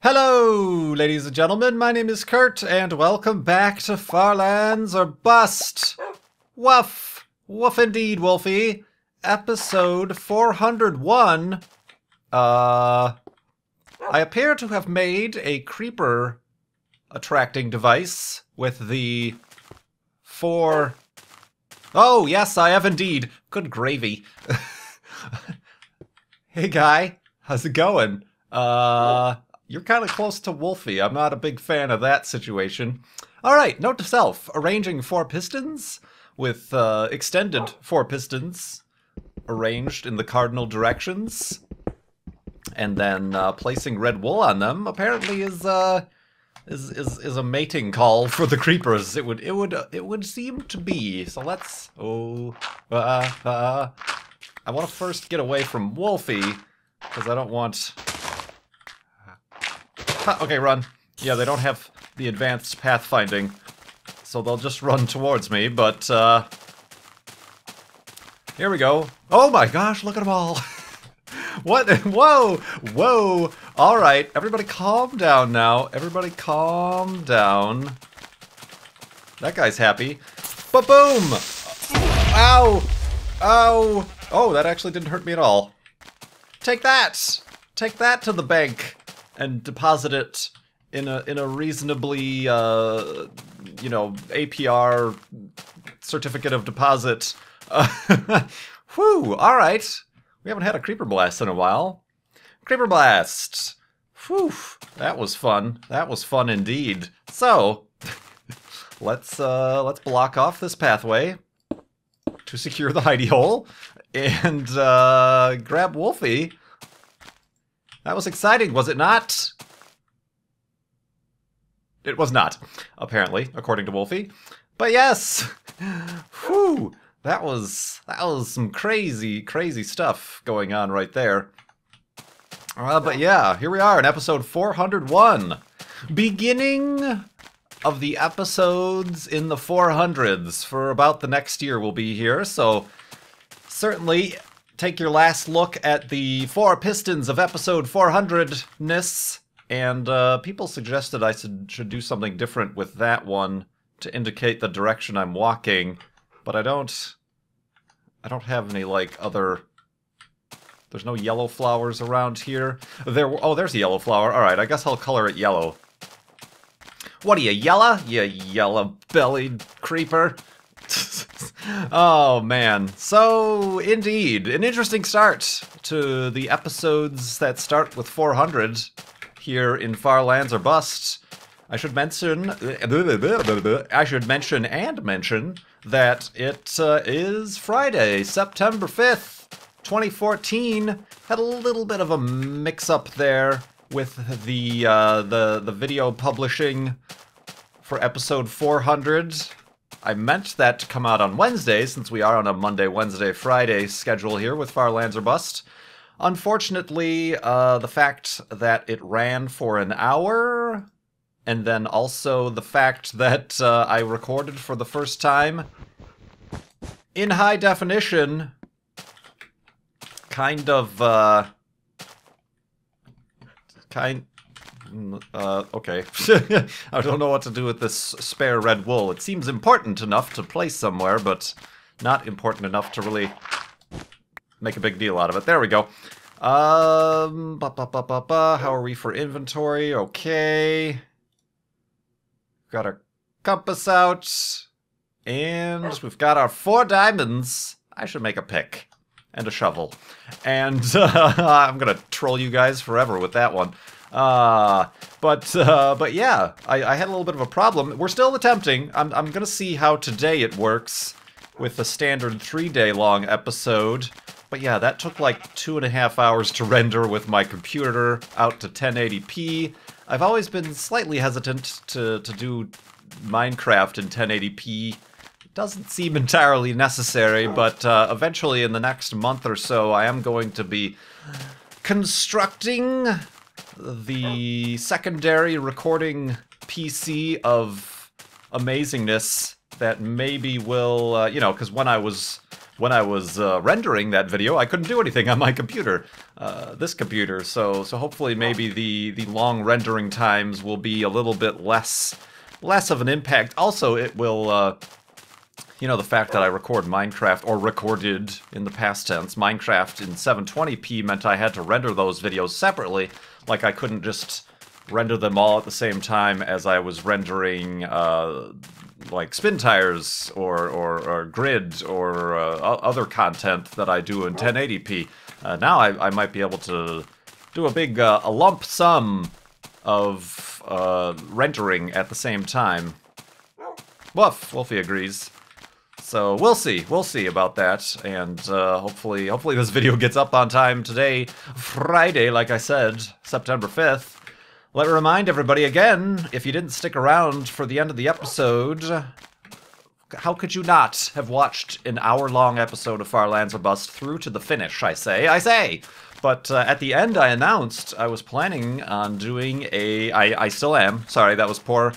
Hello, ladies and gentlemen, my name is Kurt, and welcome back to Farlands or Bust. Woof. Woof indeed, Wolfie. Episode 401. I appear to have made a creeper attracting device with the four... Oh, yes, I have indeed. Good gravy. Hey, guy. How's it going? You're kind of close to Wolfie. I'm not a big fan of that situation. Alright, note to self. Arranging 4 pistons with extended 4 pistons arranged in the cardinal directions. And then placing red wool on them apparently is a mating call for the creepers. It would seem to be. So let's... I want to first get away from Wolfie, because I don't want... Okay, run. Yeah, they don't have the advanced pathfinding, so they'll just run towards me, but, here we go. Oh my gosh, look at them all! What? Whoa! Whoa! Alright, everybody calm down now. Everybody calm down. That guy's happy. Ba-boom! Ow! Ow! Oh, that actually didn't hurt me at all. Take that! Take that to the bank! And deposit it in a reasonably, you know, APR certificate of deposit. Whew, alright. We haven't had a creeper blast in a while. Creeper blast! Whew, that was fun. That was fun indeed. So, let's block off this pathway to secure the hidey hole and grab Wolfie. That was exciting, was it not? It was not, apparently, according to Wolfie. But yes! Whew! That was some crazy, crazy stuff going on right there. But yeah, here we are in episode 401. Beginning of the episodes in the 400s. For about the next year we'll be here, so certainly... Take your last look at the 4 pistons of episode 400-ness, and people suggested I should do something different with that one to indicate the direction I'm walking, but I don't have any, like, other... There's no yellow flowers around here. Oh, there's a yellow flower. Alright, I guess I'll color it yellow. What are you, yellow? You yellow-bellied creeper? Oh man, so indeed, an interesting start to the episodes that start with 400 here in Farlands or Bust. I should mention that it is Friday, September 5th, 2014. Had a little bit of a mix-up there with the video publishing for episode 400. I meant that to come out on Wednesday, since we are on a Monday, Wednesday, Friday schedule here with Farlands or Bust. Unfortunately, the fact that it ran for an hour, and then also the fact that I recorded for the first time in high definition, okay. I don't know what to do with this spare red wool. It seems important enough to place somewhere, but not important enough to really make a big deal out of it. There we go. How are we for inventory? Okay. Got our compass out. And we've got our 4 diamonds. I should make a pick. And a shovel. And I'm gonna troll you guys forever with that one. But yeah, I had a little bit of a problem. We're still attempting. I'm gonna see how today it works with the standard 3-day long episode. But yeah, that took like 2.5 hours to render with my computer out to 1080p. I've always been slightly hesitant to do Minecraft in 1080p. It doesn't seem entirely necessary, but eventually in the next month or so, I am going to be constructing the secondary recording PC of amazingness that maybe will, you know, because when I was when I was rendering that video, I couldn't do anything on my computer, this computer. So hopefully maybe the long rendering times will be a little bit less of an impact. Also, it will, you know, the fact that I record Minecraft, or recorded in the past tense, Minecraft in 720p meant I had to render those videos separately. Like, I couldn't just render them all at the same time as I was rendering, like spin tires or grid or other content that I do in 1080p. Now I might be able to do a big a lump sum of rendering at the same time. Wolfie agrees. So we'll see about that, and hopefully this video gets up on time today, Friday, like I said, September 5th. Let me remind everybody again, if you didn't stick around for the end of the episode, how could you not have watched an hour-long episode of Far Lands or Bust through to the finish, I say. But at the end I announced I was planning on doing I still am, sorry, that was poor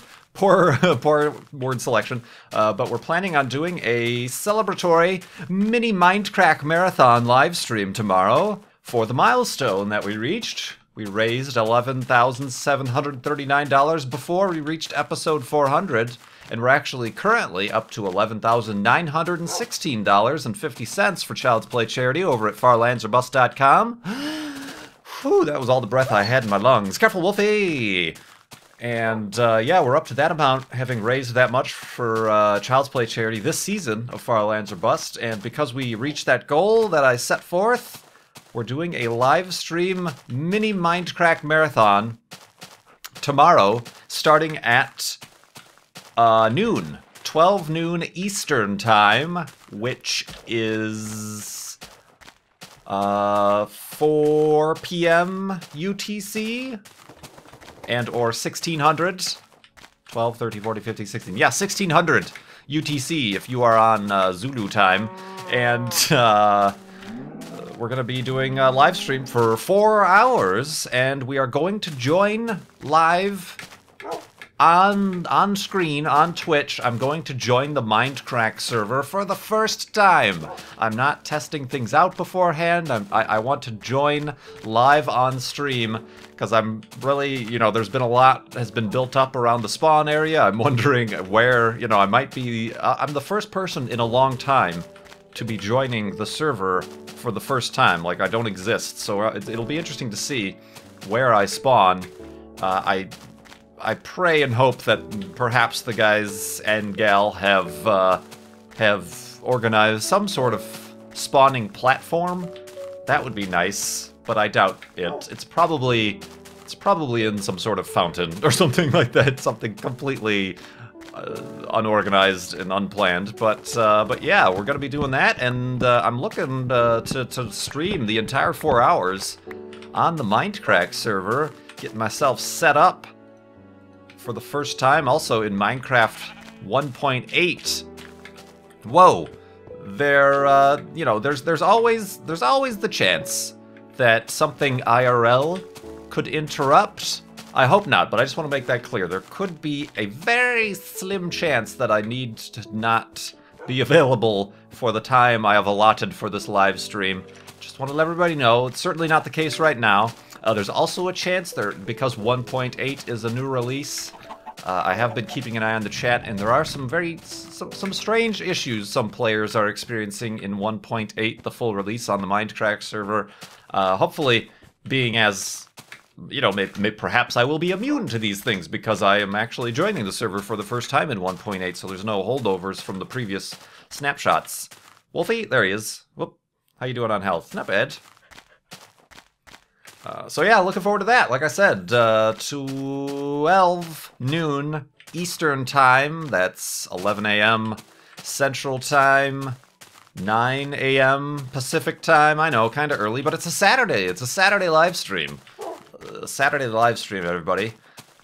word selection, but we're planning on doing a celebratory mini Mindcrack marathon live stream tomorrow for the milestone that we reached. We raised $11,739 before we reached episode 400, and we're actually currently up to $11,916.50 for Child's Play charity over at farlandsorbust.com. Whew, that was all the breath I had in my lungs. Careful, Wolfie! And yeah, we're up to that amount, having raised that much for Child's Play charity this season of Far Lands or Bust, and because we reached that goal that I set forth, we're doing a live stream mini Mindcrack marathon tomorrow, starting at noon, 12 noon Eastern time, which is 4 p.m. UTC, and or 1600, 12, 13, 14, 15, 16, yeah, 1600 UTC if you are on Zulu time, and we're going to be doing a live stream for 4 hours, and we are going to join live on screen on Twitch. I'm going to join the Mindcrack server for the first time. I'm not testing things out beforehand. I want to join live on stream because I'm really, you know, there's been a lot has been built up around the spawn area. I'm wondering where, you know, I might be. I'm the first person in a long time to be joining the server for the first time. Like, I don't exist, so it'll be interesting to see where I spawn. I pray and hope that perhaps the guys and gal have organized some sort of spawning platform. That would be nice, but I doubt it. It's probably in some sort of fountain or something like that. Something completely unorganized and unplanned, but yeah, we're gonna be doing that, and I'm looking to stream the entire 4 hours on the Mindcrack server, getting myself set up for the first time, also in Minecraft 1.8. Whoa, you know, there's always the chance that something IRL could interrupt. I hope not, but I just want to make that clear. There could be a very slim chance that I need to not be available for the time I have allotted for this live stream. Just want to let everybody know, it's certainly not the case right now. There's also a chance there, because 1.8 is a new release, I have been keeping an eye on the chat, and there are some strange issues some players are experiencing in 1.8, the full release on the Mindcrack server. Hopefully, being as, you know, perhaps I will be immune to these things because I am actually joining the server for the first time in 1.8, so there's no holdovers from the previous snapshots. Wolfie, there he is. Whoop. How you doing on health? Not bad. So yeah, looking forward to that. Like I said, 12 noon Eastern time. That's 11 a.m. Central time, 9 a.m. Pacific time. I know, kind of early, but it's a Saturday. It's a Saturday live stream. Saturday live stream, everybody.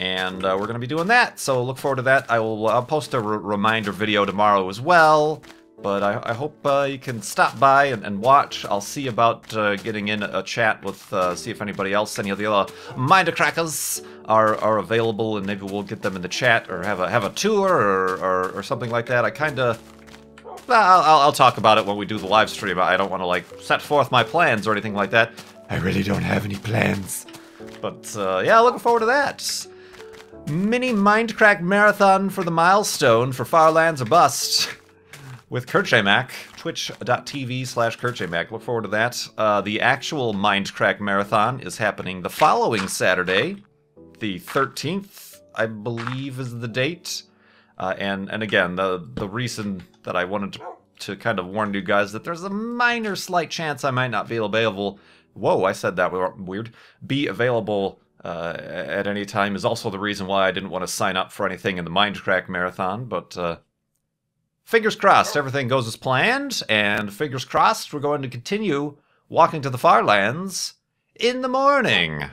And we're going to be doing that, so look forward to that. I'll post a reminder video tomorrow as well. But I hope you can stop by and watch. I'll see about getting in a chat with, see if anybody else, any of the other Mindcrackers are available, and maybe we'll get them in the chat or have a tour or something like that. I kind of I'll talk about it when we do the live stream. I don't want to, like, set forth my plans or anything like that. I really don't have any plans. But, yeah, looking forward to that. Mini Mindcrack Marathon for the milestone for Far Lands or Bust with KurtJMac. Twitch.tv/KurtJMac. Look forward to that. The actual Mindcrack Marathon is happening the following Saturday. The 13th, I believe, is the date. And again, the reason that I wanted to kind of warn you guys that there's a minor slight chance I might not be available. Whoa, I said that weird. Be available at any time is also the reason why I didn't want to sign up for anything in the Mindcrack Marathon. But fingers crossed, everything goes as planned. And fingers crossed, we're going to continue walking to the Far Lands in the morning.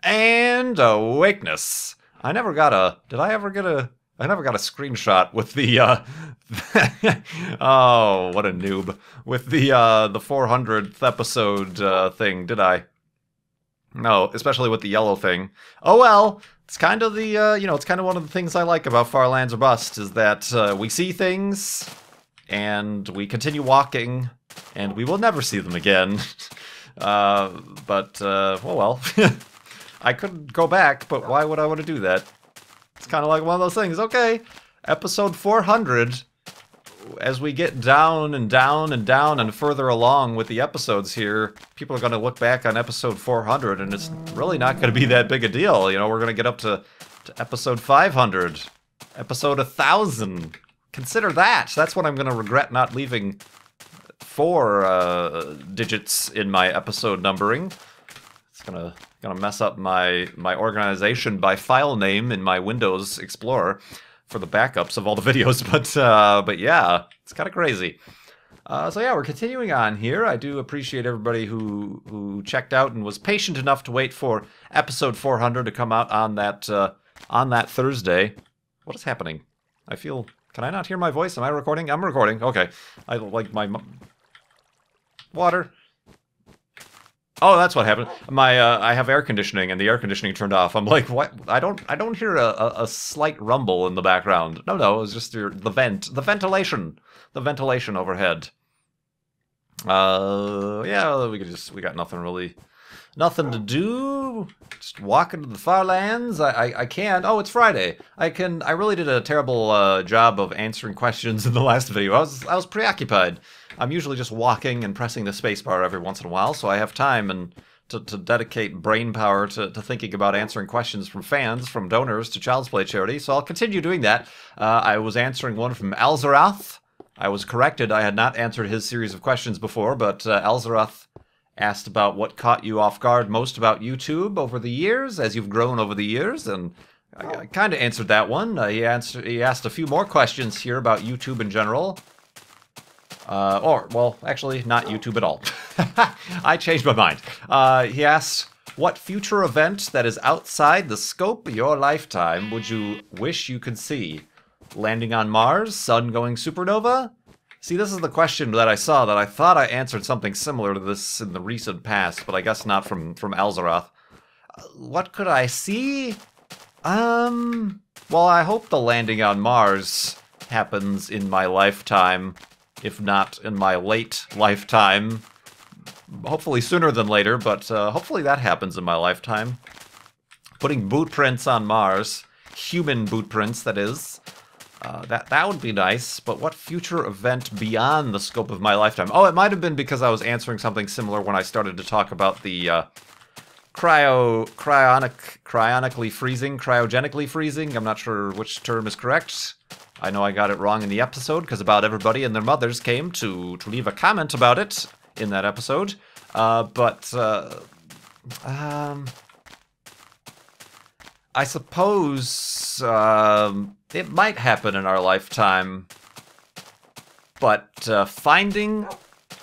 And awakeness. I never got a... Did I ever get a... I never got a screenshot with the, oh, what a noob. With the 400th episode thing, did I? No, especially with the yellow thing. Oh well, it's kind of the, you know, it's kind of one of the things I like about Far Lands or Bust, is that we see things, and we continue walking, and we will never see them again. Oh well. I could go back, but why would I want to do that? It's kind of like one of those things. Okay, episode 400, as we get down and down and down and further along with the episodes here, people are going to look back on episode 400, and it's really not going to be that big a deal. You know, we're going to get up to episode 500, episode 1000. Consider that. That's when I'm going to regret not leaving 4 digits in my episode numbering. It's gonna mess up my organization by file name in my Windows Explorer for the backups of all the videos, but yeah, it's kind of crazy. So yeah, we're continuing on here. I do appreciate everybody who checked out and was patient enough to wait for episode 400 to come out on that Thursday. What is happening? I feel... Can I not hear my voice? Am I recording? I'm recording. Okay. I like my... Water. Oh, that's what happened. I have air conditioning, and the air conditioning turned off. I'm like, what? I don't hear a slight rumble in the background. No, it was just the ventilation overhead. Yeah, we got nothing to do. Just walking to the Far Lands. I can. Oh, it's Friday. I really did a terrible job of answering questions in the last video. I was preoccupied. I'm usually just walking and pressing the spacebar every once in a while, so I have time and to dedicate brain power to thinking about answering questions from fans, from donors to Child's Play charity, so I'll continue doing that. I was answering one from Alzeroth. I was corrected. I had not answered his series of questions before, but Alzeroth asked about what caught you off guard most about YouTube over the years, as you've grown over the years, and I kind of answered that one. He asked a few more questions here about YouTube in general. Well, actually, not YouTube at all. I changed my mind. He asks, what future event that is outside the scope of your lifetime would you wish you could see? Landing on Mars? Sun going supernova? See, this is the question that I saw that I thought I answered something similar to this in the recent past, but I guess not from Alzeroth. What could I see? Well, I hope the landing on Mars happens in my lifetime. If not in my late lifetime. Hopefully sooner than later, but hopefully that happens in my lifetime. Putting boot prints on Mars. Human boot prints, that is. That would be nice, but what future event beyond the scope of my lifetime? Oh, it might have been because I was answering something similar when I started to talk about the cryogenically freezing. I'm not sure which term is correct. I know I got it wrong in the episode, because about everybody and their mothers came to leave a comment about it in that episode. I suppose it might happen in our lifetime, but finding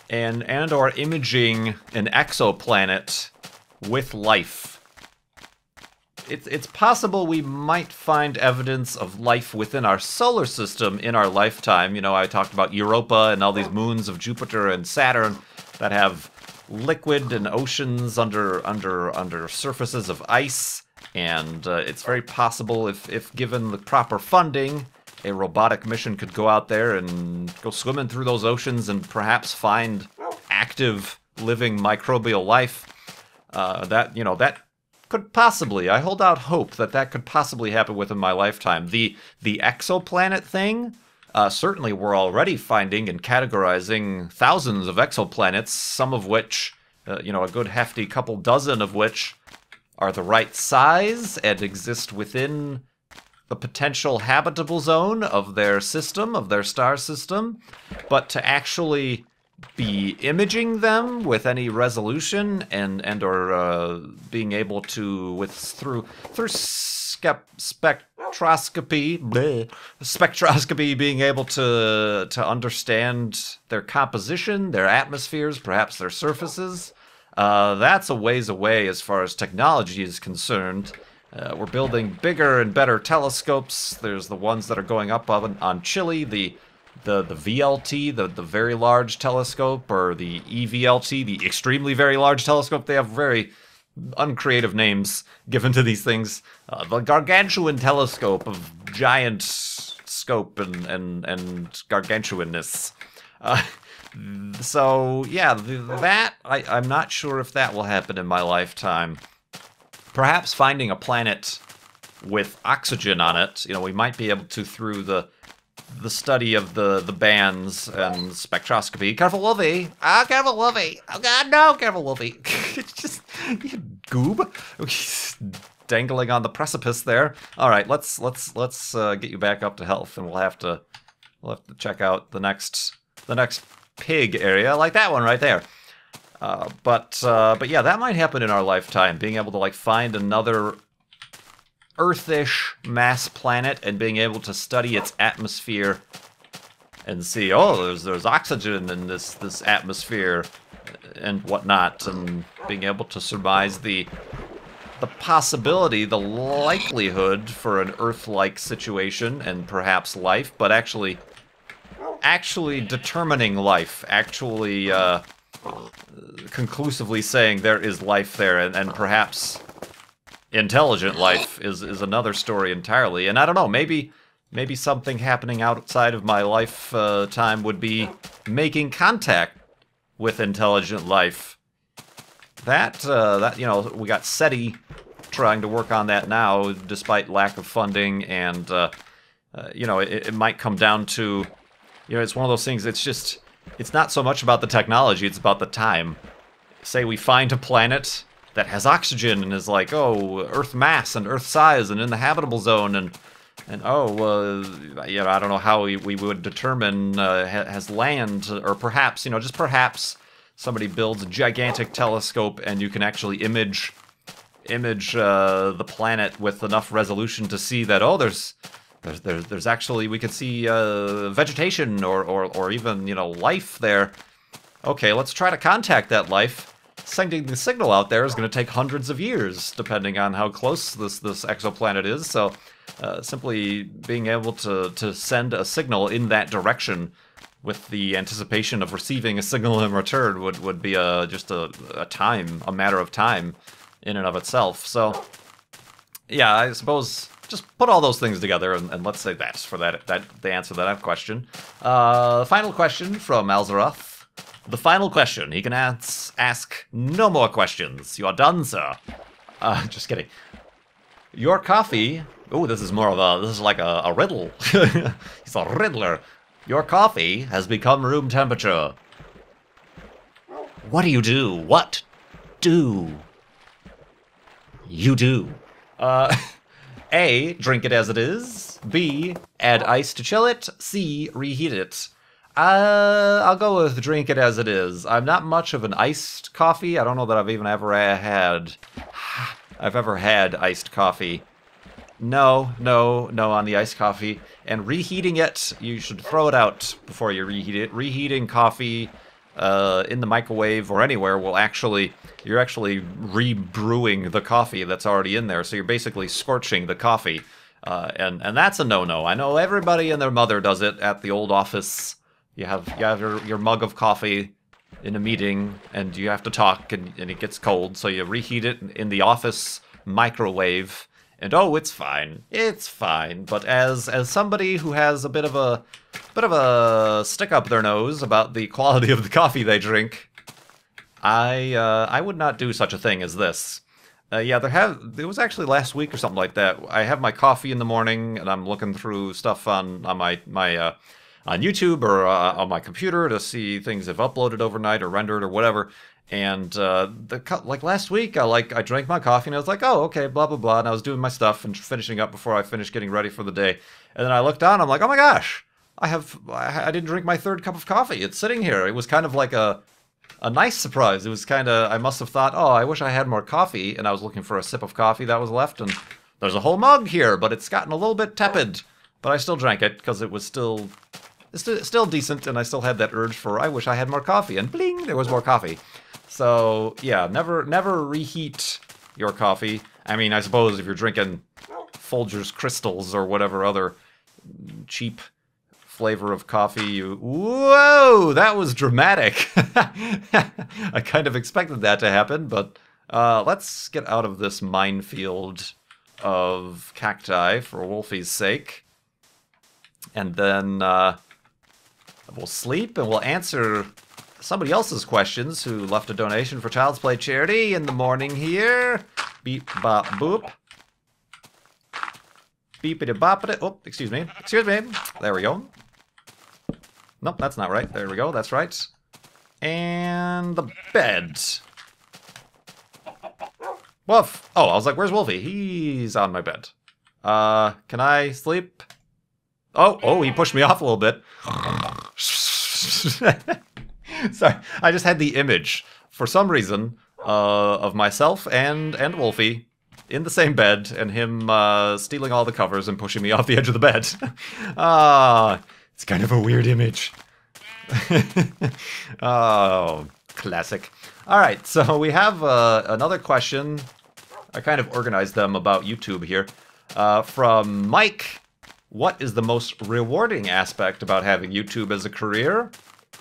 and or imaging an exoplanet with life. It's possible we might find evidence of life within our solar system in our lifetime. You know, I talked about Europa and all these moons of Jupiter and Saturn that have liquid and oceans under surfaces of ice. And it's very possible, if given the proper funding, a robotic mission could go out there and go swimming through those oceans and perhaps find active, living microbial life. That could possibly, I hold out hope that could possibly happen within my lifetime. The exoplanet thing, certainly we're already finding and categorizing thousands of exoplanets, some of which, a good hefty couple dozen of which are the right size and exist within the potential habitable zone of their system, of their star system. But to actually be imaging them with any resolution and or being able to through spectroscopy, being able to understand their composition, their atmospheres, perhaps their surfaces, that's a ways away as far as technology is concerned. We're building bigger and better telescopes. There's the ones that are going up on Chile, the VLT, the Very Large Telescope, or the EVLT, the Extremely Very Large Telescope. They have very uncreative names given to these things. The Gargantuan Telescope of giant scope and gargantuanness. So, yeah, I'm not sure if that will happen in my lifetime. Perhaps finding a planet with oxygen on it, we might be able to, through the study of the bands and spectroscopy. Careful, Wolfie! Careful, Wolfie! Oh God, no! Careful, Wolfie! It's just, you goob. Dangling on the precipice there. All right, let's get you back up to health, and we'll have to check out the next pig area, like that one right there. But yeah, that might happen in our lifetime. Being able to find another Earth-ish mass planet and being able to study its atmosphere and see, there's oxygen in this atmosphere and whatnot, and being able to surmise the possibility, the likelihood for an Earth-like situation and perhaps life, but actually determining life, actually conclusively saying there is life there, and perhaps intelligent life is another story entirely. And I don't know, maybe something happening outside of my lifetime would be making contact with intelligent life. That we got SETI trying to work on that now, despite lack of funding, and it might come down to, it's one of those things. It's not so much about the technology, it's about the time. Say we find a planet that has oxygen and is like, Earth mass and Earth size and in the habitable zone, and I don't know how we would determine has land, or perhaps, just perhaps somebody builds a gigantic telescope and you can actually image the planet with enough resolution to see that, there's actually, we could see vegetation or even, life there. Okay, let's try to contact that life. Sending the signal out there is going to take hundreds of years, depending on how close this exoplanet is. So simply being able to send a signal in that direction with the anticipation of receiving a signal in return would be just a matter of time in and of itself. So yeah, I suppose just put all those things together, and let's say that's for the answer to that question. Final question from Alzeroth. The final question. He can ask no more questions. You are done, sir. Just kidding. Your coffee... Oh, this is like a riddle. He's a riddler. Your coffee has become room temperature. What do you do? What do you do? A, drink it as it is. B, add ice to chill it. C, reheat it. I'll go with drink it as it is. I'm not much of an iced coffee. I don't know that I've even ever had iced coffee. No on the iced coffee. And reheating it, you should throw it out before you reheat it. Reheating coffee in the microwave or anywhere you're actually rebrewing the coffee that's already in there. So you're basically scorching the coffee. And that's a no-no. I know everybody and their mother does it at the old office. You have your mug of coffee in a meeting, and you have to talk, and it gets cold, so you reheat it in the office microwave, and oh, it's fine. It's fine. But as somebody who has a bit of a stick up their nose about the quality of the coffee they drink, I would not do such a thing as this. Yeah, it was actually last week or something like that. I have my coffee in the morning, and I'm looking through stuff on my on YouTube or on my computer to see things have uploaded overnight or rendered or whatever. And like last week, I drank my coffee and I was like, oh, okay, blah blah blah, and I was doing my stuff and finishing up before I finished getting ready for the day. And then I looked down, I'm like, oh my gosh, I didn't drink my third cup of coffee. It's sitting here. It was kind of like a nice surprise. It was kind of, I must have thought, oh, I wish I had more coffee, and I was looking for a sip of coffee that was left, and there's a whole mug here, but it's gotten a little bit tepid. But I still drank it because it was still decent, and I still had that urge for, I wish I had more coffee, and bling, there was more coffee. So, yeah, never reheat your coffee. I mean, I suppose if you're drinking Folgers Crystals or whatever other cheap flavor of coffee, whoa, that was dramatic. I kind of expected that to happen, but let's get out of this minefield of cacti for Wolfie's sake. And then we'll sleep and we'll answer somebody else's questions who left a donation for Child's Play charity in the morning here. Beep, bop, boop. Beepity boppity. Oh, excuse me. Excuse me. There we go. Nope, that's not right. There we go. That's right. And the bed. Woof. Oh, I was like, where's Wolfie? He's on my bed. Can I sleep? Oh, he pushed me off a little bit. Sorry, I just had the image, for some reason, of myself and Wolfie in the same bed, and him stealing all the covers and pushing me off the edge of the bed. It's kind of a weird image. Oh, classic. All right, so we have another question. I kind of organized them about YouTube here. From Mike. What is the most rewarding aspect about having YouTube as a career?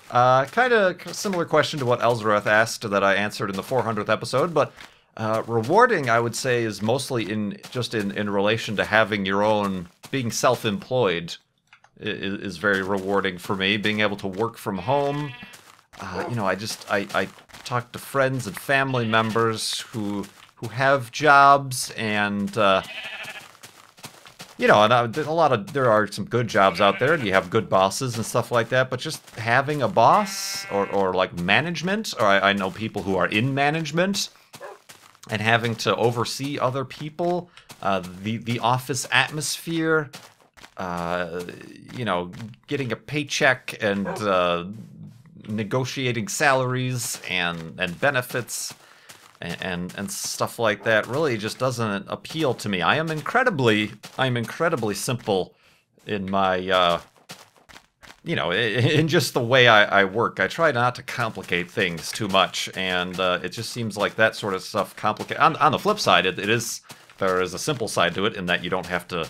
Kind of similar question to what Elsrath asked that I answered in the 400th episode, but rewarding, I would say, is mostly in relation to having your own, being self-employed is very rewarding for me. Being able to work from home, you know, I talk to friends and family members who have jobs, and you know, and there are some good jobs out there, and you have good bosses and stuff like that, but just having a boss or like management, or I know people who are in management, and having to oversee other people, the office atmosphere, you know, getting a paycheck and negotiating salaries and benefits and stuff like that really just doesn't appeal to me. I am incredibly simple in my you know, in just the way I work. I try not to complicate things too much, and it just seems like that sort of stuff complicate. On the flip side, there is a simple side to it in that you don't have to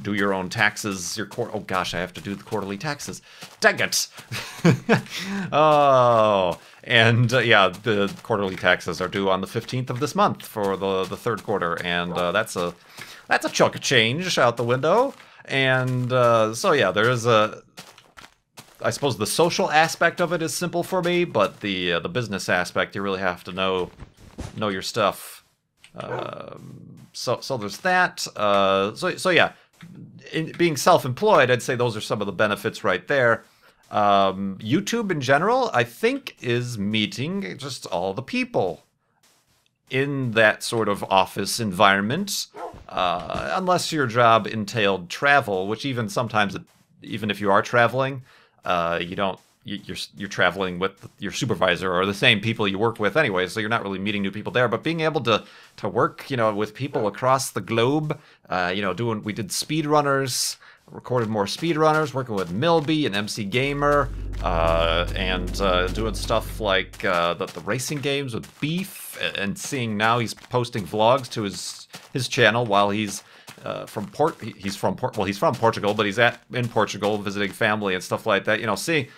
do your own taxes. Oh gosh, I have to do the quarterly taxes. Dang it! Oh, and yeah, the quarterly taxes are due on the 15th of this month for the third quarter, and that's a chunk of change out the window. And so yeah, there is I suppose the social aspect of it is simple for me, but the business aspect, you really have to know your stuff. So there's that. So yeah, in being self-employed, I'd say those are some of the benefits right there. YouTube in general, I think, is meeting just all the people in that sort of office environment, unless your job entailed travel, which even sometimes, even if you are traveling, you're traveling with your supervisor or the same people you work with anyway, so you're not really meeting new people there. But being able to work, you know, with people across the globe, you know, we did speedrunners, recorded more speedrunners, working with Milby and MC Gamer, and doing stuff like the racing games with Beef, and seeing now he's posting vlogs to his channel while he's from Portugal, but he's in Portugal visiting family and stuff like that. You know, seeing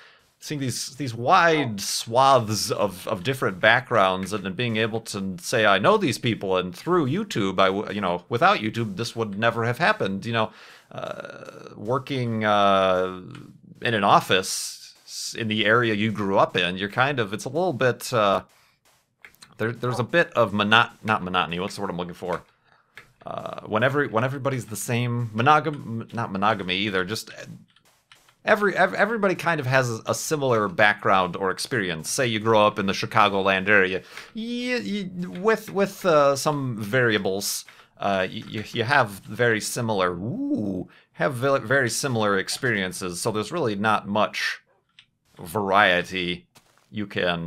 seeing these wide swaths of different backgrounds, and then being able to say I know these people, and through YouTube, without YouTube this would never have happened. Working in an office in the area you grew up in, you're it's a little bit there's a bit of not monotony. What's the word I'm looking for? When everybody's the same, not monogamy either. Just everybody kind of has a similar background or experience. Say you grow up in the Chicagoland area, with some variables. You have very similar very similar experiences. So there's really not much variety you can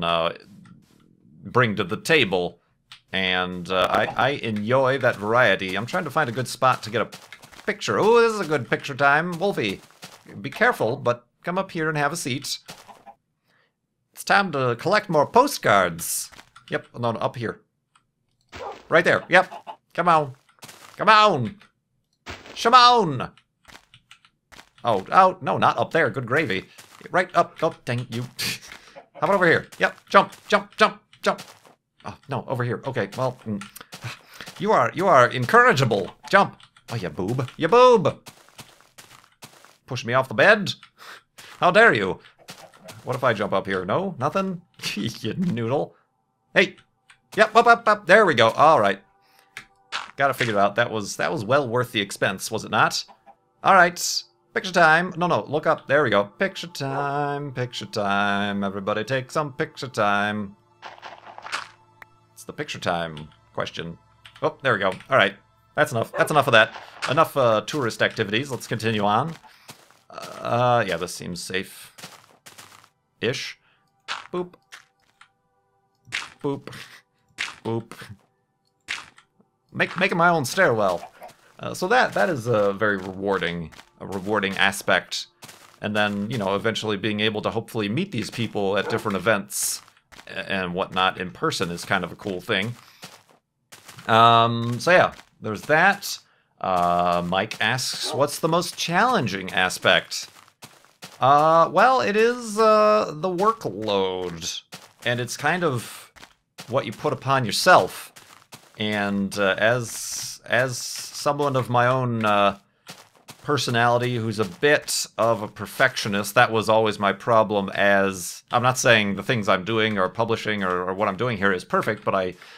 bring to the table. And I enjoy that variety. I'm trying to find a good spot to get a picture. Oh, this is a good picture time. Wolfie, be careful, but come up here and have a seat. It's time to collect more postcards. Yep, no, up here. Right there, yep. Come on. Come on. Shimon. Oh, no, not up there. Good gravy. Right up. Oh, dang you. How about over here? Yep, jump, jump, jump, jump. Oh, no, over here. Okay, well, you are incorrigible. Jump. Oh, you boob. You boob. Push me off the bed. How dare you? What if I jump up here? No? Nothing? You noodle. Hey. Yep, up. There we go. All right. Gotta figure it out. That was well worth the expense, was it not? All right. Picture time. No, look up. There we go. Picture time. Picture time. Everybody take some picture time. The picture time question. Oh, there we go. All right, that's enough. That's enough of that. Enough tourist activities. Let's continue on. Yeah, this seems safe-ish. Boop. Boop. Boop. Making my own stairwell. So that is a very rewarding aspect. And then, eventually being able to hopefully meet these people at different events and whatnot in person is kind of a cool thing. So yeah, there's that. Mike asks, what's the most challenging aspect? Well, it is the workload, and it's kind of what you put upon yourself. And as someone of my own personality who's a bit of a perfectionist, that was always my problem. As I'm not saying the things I'm doing or publishing or what I'm doing here is perfect, but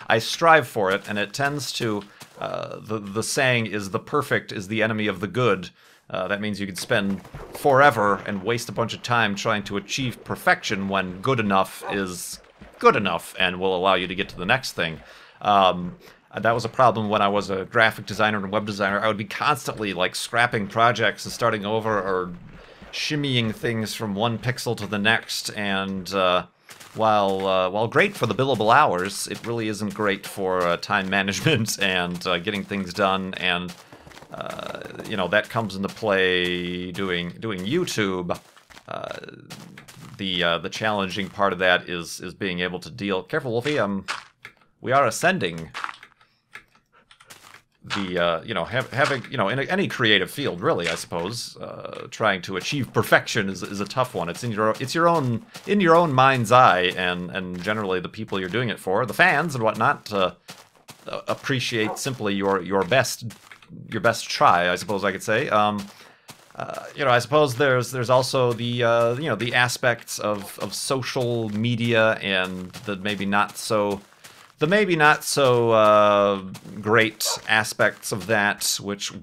I strive for it, and it tends to the saying is the perfect is the enemy of the good. That means you could spend forever and waste a bunch of time trying to achieve perfection when good enough is good enough and will allow you to get to the next thing. That was a problem when I was a graphic designer and web designer. I would be constantly like scrapping projects and starting over, or shimmying things from one pixel to the next. And while great for the billable hours, it really isn't great for time management and getting things done. And that comes into play doing YouTube. The challenging part of that is being able to deal. Careful, Wolfie. We are ascending. Having in any creative field, really, I suppose, trying to achieve perfection is a tough one. It's in your own mind's eye, and generally the people you're doing it for, the fans and whatnot, appreciate simply your best try, I suppose I could say. I suppose there's also the aspects of social media and the maybe not so great aspects of that, which,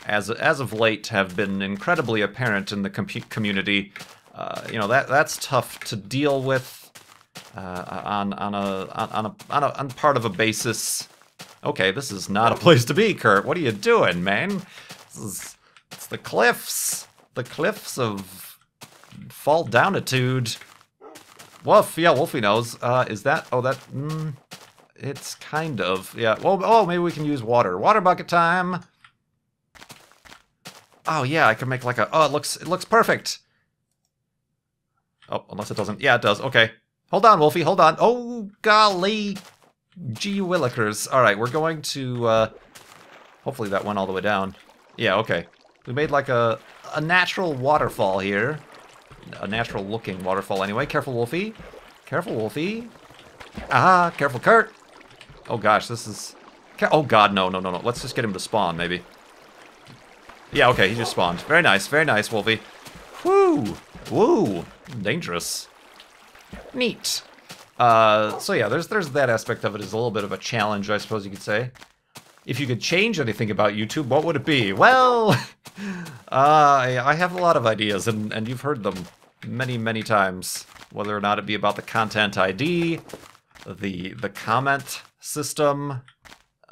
as of late have been incredibly apparent in the community. That's tough to deal with on part of a basis. Okay, this is not a place to be, Kurt. What are you doing, man? It's the cliffs of fall downitude. Woof, yeah, Wolfie knows. Is that? Oh, that. It's kind of, yeah. Well, maybe we can use water. Water bucket time. Oh yeah, I can make like a. Oh, it looks perfect. Oh, unless it doesn't. Yeah, it does. Okay, hold on, Wolfie. Hold on. Oh golly, gee willikers. All right, we're going to. Hopefully that went all the way down. Yeah. Okay. We made like a natural waterfall here. a natural looking waterfall anyway. Careful, Wolfie. Careful, Wolfie. Ah, careful, Kurt. Oh gosh, this is... Oh god, no. Let's just get him to spawn, maybe. Yeah, okay, he just spawned. Very nice, Wolfie. Woo! Woo! Dangerous. Neat. So yeah, there's that aspect of it is a little bit of a challenge, I suppose you could say. If you could change anything about YouTube, what would it be? Well, I have a lot of ideas, and you've heard them many times. Whether or not it be about the content ID, the comment system,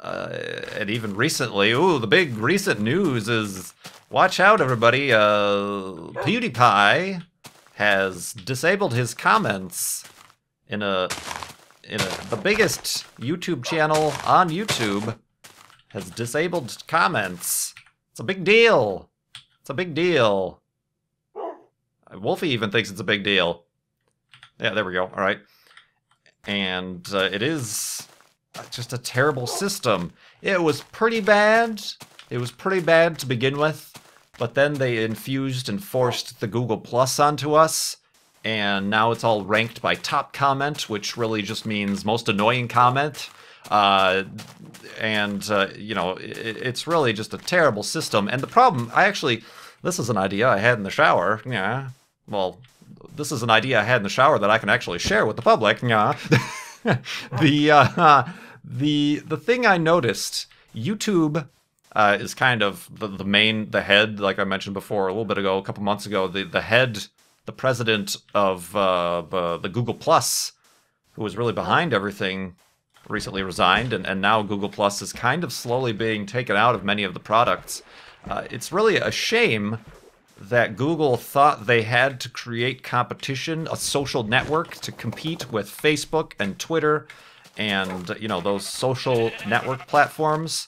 and even recently, ooh, the big recent news is, watch out everybody, PewDiePie has disabled his comments in the biggest YouTube channel on YouTube has disabled comments. It's a big deal. It's a big deal. Wolfie even thinks it's a big deal. Yeah, there we go. All right. And it is just a terrible system. It was pretty bad. It was pretty bad to begin with, but then they infused and forced the Google Plus onto us, and now it's all ranked by top comment, which really just means most annoying comment. You know, it's really just a terrible system. And the problem, this is an idea I had in the shower. Yeah, well, this is an idea I had in the shower that I can actually share with the public. Yeah. The thing I noticed, YouTube is kind of the head, like I mentioned before a little bit ago, a couple months ago, the president of the Google Plus, who was really behind everything, recently resigned, and now Google Plus is kind of slowly being taken out of many of the products. It's really a shame that Google thought they had to create competition, a social network to compete with Facebook and Twitter and, you know, those social network platforms,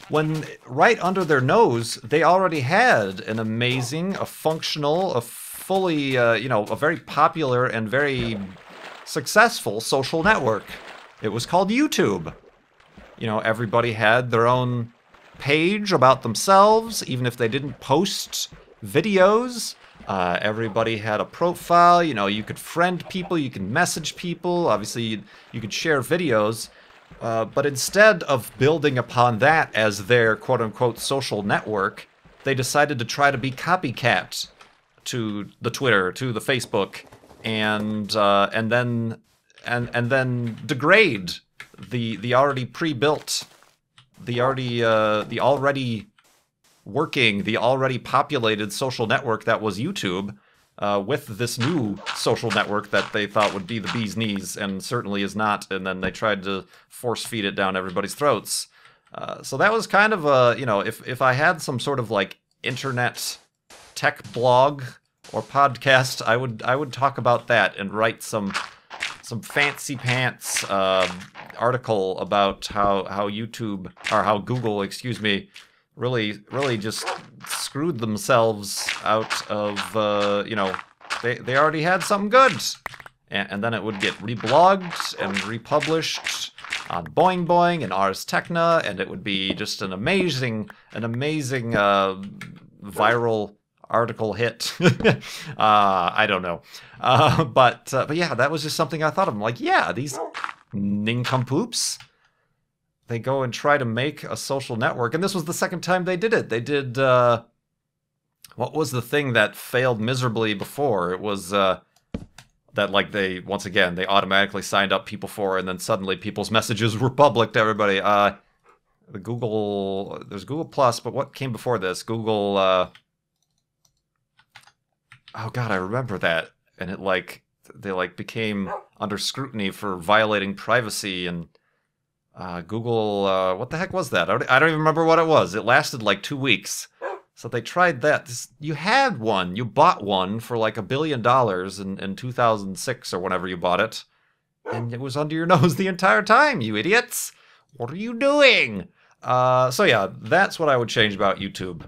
when right under their nose, they already had an amazing, a functional, a fully, you know, a very popular and very successful social network. It was called YouTube. You know, everybody had their own page about themselves, even if they didn't post videos. Everybody had a profile. You know, you could friend people, you could message people. Obviously, you could share videos. But instead of building upon that as their quote-unquote social network, they decided to try to be copycat to the Twitter, to the Facebook, and then degrade the already pre-built, the already working, the already populated social network that was YouTube, with this new social network that they thought would be the bee's knees, and certainly is not, and then they tried to force feed it down everybody's throats. So that was kind of a, you know, if I had some sort of like internet tech blog or podcast, I would talk about that and write some fancy pants article about how YouTube, or how Google, excuse me, really just screwed themselves out of, you know, they already had something good. And then it would get reblogged and republished on Boing Boing and Ars Techna, and it would be just an amazing viral article hit. I don't know. But yeah, that was just something I thought of. I'm like, yeah, these nincompoops, they go and try to make a social network. And this was the second time they did it. They did, what was the thing that failed miserably before? It was that, like, they automatically signed up people for, and then suddenly people's messages were public to everybody. There's Google Plus, but what came before this? Google, oh god, I remember that. And it, they became under scrutiny for violating privacy, and Google, what the heck was that? I don't even remember what it was. It lasted like 2 weeks. So they tried that. You had one. You bought one for like $1 billion in 2006 or whenever you bought it. And it was under your nose the entire time, you idiots. What are you doing? So yeah, that's what I would change about YouTube.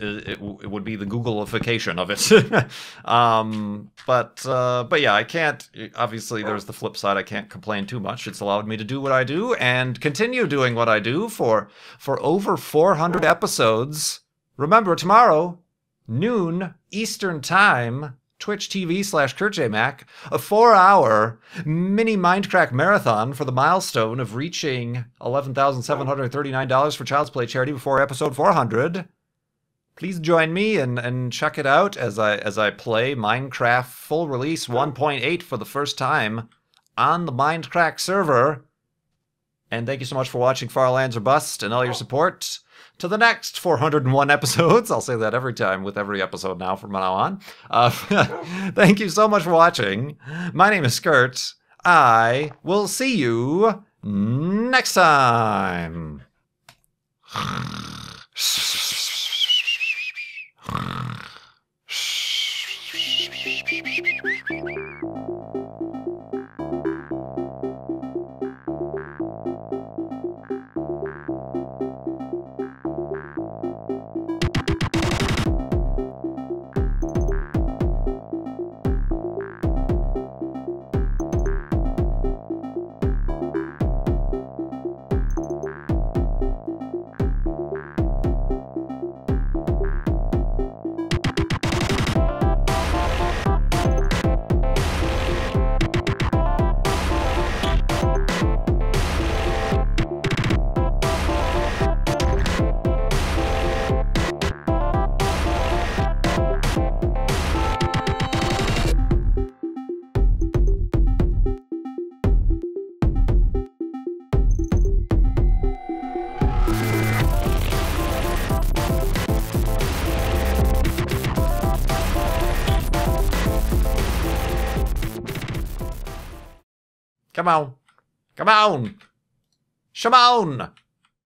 It would be the Googleification of it. But yeah, I can't, obviously there's the flip side. I can't complain too much. It's allowed me to do what I do and continue doing what I do for over 400 episodes. Remember, tomorrow, noon Eastern Time, Twitch TV/KurtJMac, a 4-hour mini Mindcrack marathon for the milestone of reaching $11,739 for Child's Play charity before episode 400. Please join me and check it out as I play Minecraft full release 1.8 for the first time on the Mindcrack server. And thank you so much for watching Far Lands or Bust and all your support. To the next 401 episodes. I'll say that every time with every episode now from now on. Thank you so much for watching. My name is Kurt. I will see you next time. Come on. Come on. Shimon!